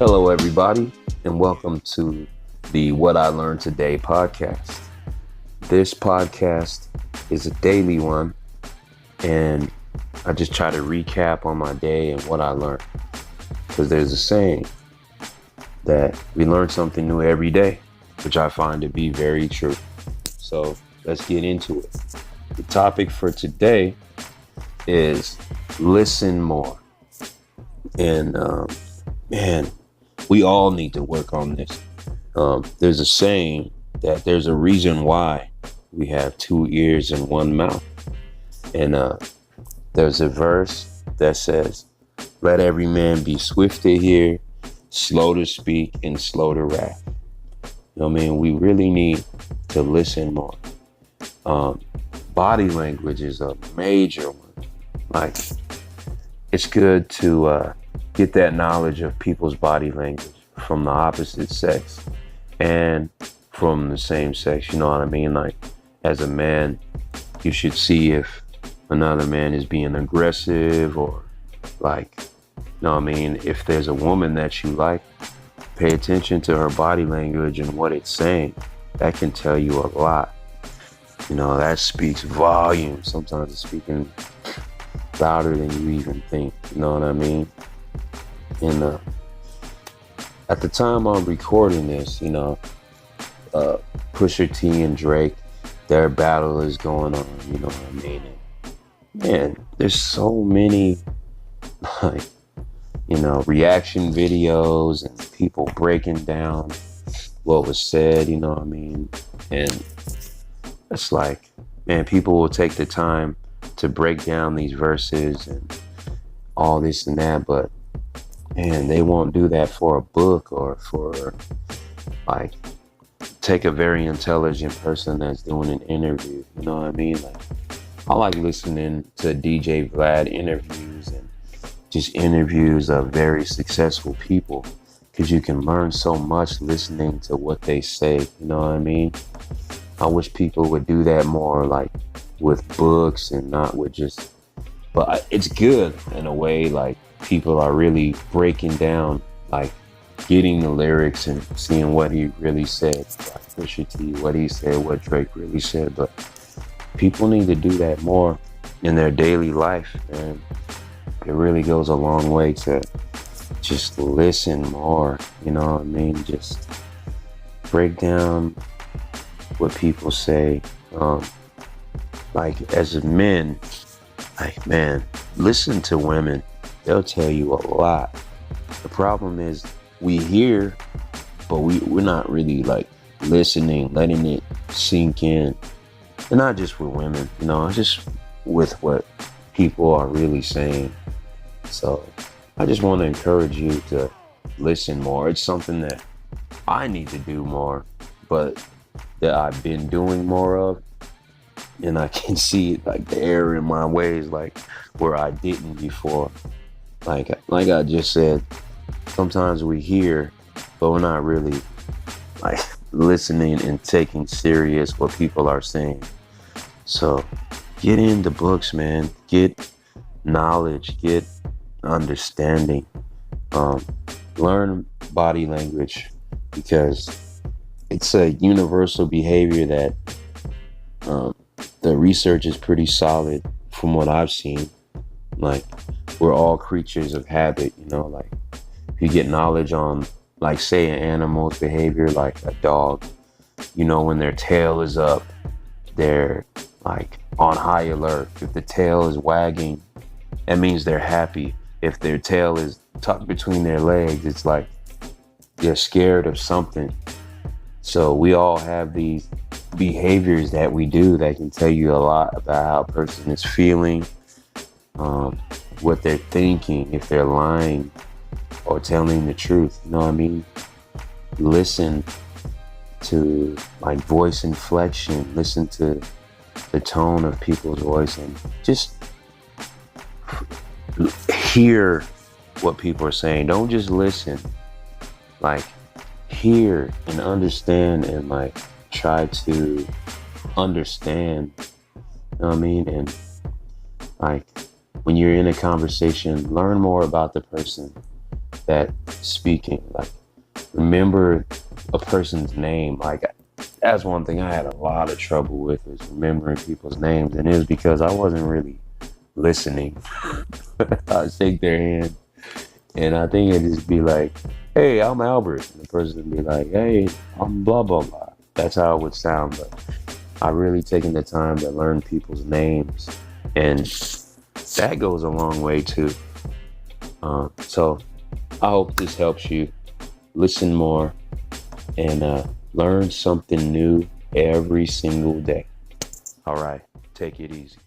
Hello, everybody, and welcome to the What I Learned Today podcast. This podcast is a daily one, and I just try to recap on my day and what I learned. Because there's a saying that we learn something new every day, which I find to be very true. So let's get into it. The topic for today is listen more. And man, we all need to work on this. There's a saying that there's a reason why we have two ears and one mouth. And there's a verse that says, let every man be swift to hear, slow to speak, and slow to wrath. You know what I mean? We really need to listen more. Body language is a major one. Like, it's good to get that knowledge of people's body language from the opposite sex and from the same sex. You know what I mean? Like, as a man, you should see if another man is being aggressive or like, you know what I mean? If there's a woman that you like, pay attention to her body language and what it's saying. That can tell you a lot. You know, that speaks volumes. Sometimes it's speaking louder than you even think. You know what I mean? And at the time I'm recording this, Pusha T and Drake, their battle is going on. You know what I mean? And, man, there's so many, reaction videos and people breaking down what was said. You know what I mean? And it's like, man, people will take the time to break down these verses and all this and that, but man, they won't do that for a book or for like take a very intelligent person that's doing an interview. You know what I mean? Like, I like listening to DJ Vlad interviews and just interviews of very successful people because you can learn so much listening to what they say. You know what I mean? I wish people would do that more, like with books and not with just, but it's good in a way, like people are really breaking down, like getting the lyrics and seeing what he really said, like Pusha T, what he said, what Drake really said. But people need to do that more in their daily life, and it really goes a long way to just listen more. You know what I mean? Just break down what people say. Like as men, like, man, listen to women. They'll tell you a lot. The problem is we hear, but we're not really like listening, letting it sink in. And not just with women, just with what people are really saying. So I just want to encourage you to listen more. It's something that I need to do more, but that I've been doing more of. And I can see like the error in my ways, like where I didn't before. Like I just said, sometimes we hear, but we're not really like listening and taking serious what people are saying. So get into books, man. Get knowledge, get understanding. Learn body language because it's a universal behavior that the research is pretty solid from what I've seen. Like, we're all creatures of habit, like if you get knowledge on, like, say an animal's behavior, like a dog, when their tail is up, they're like on high alert. If the tail is wagging, that means they're happy. If their tail is tucked between their legs, it's like they're scared of something. So we all have these behaviors that we do that can tell you a lot about how a person is feeling, what they're thinking, if they're lying or telling the truth. You know what I mean? Listen to like voice inflection, listen to the tone of people's voice, and just hear what people are saying. Don't just listen. Like, hear and understand and like try to understand. You know what I mean? And like when you're in a conversation, learn more about the person that speaking. Like, remember a person's name. Like, that's one thing I had a lot of trouble with, is remembering people's names, and it was because I wasn't really listening. I'd shake their hand, and I think it'd just be like, "Hey, I'm Albert," and the person would be like, "Hey, I'm blah blah blah." That's how it would sound. But I really taken the time to learn people's names, and that goes a long way too. So I hope this helps you listen more and learn something new every single day. All right, take it easy.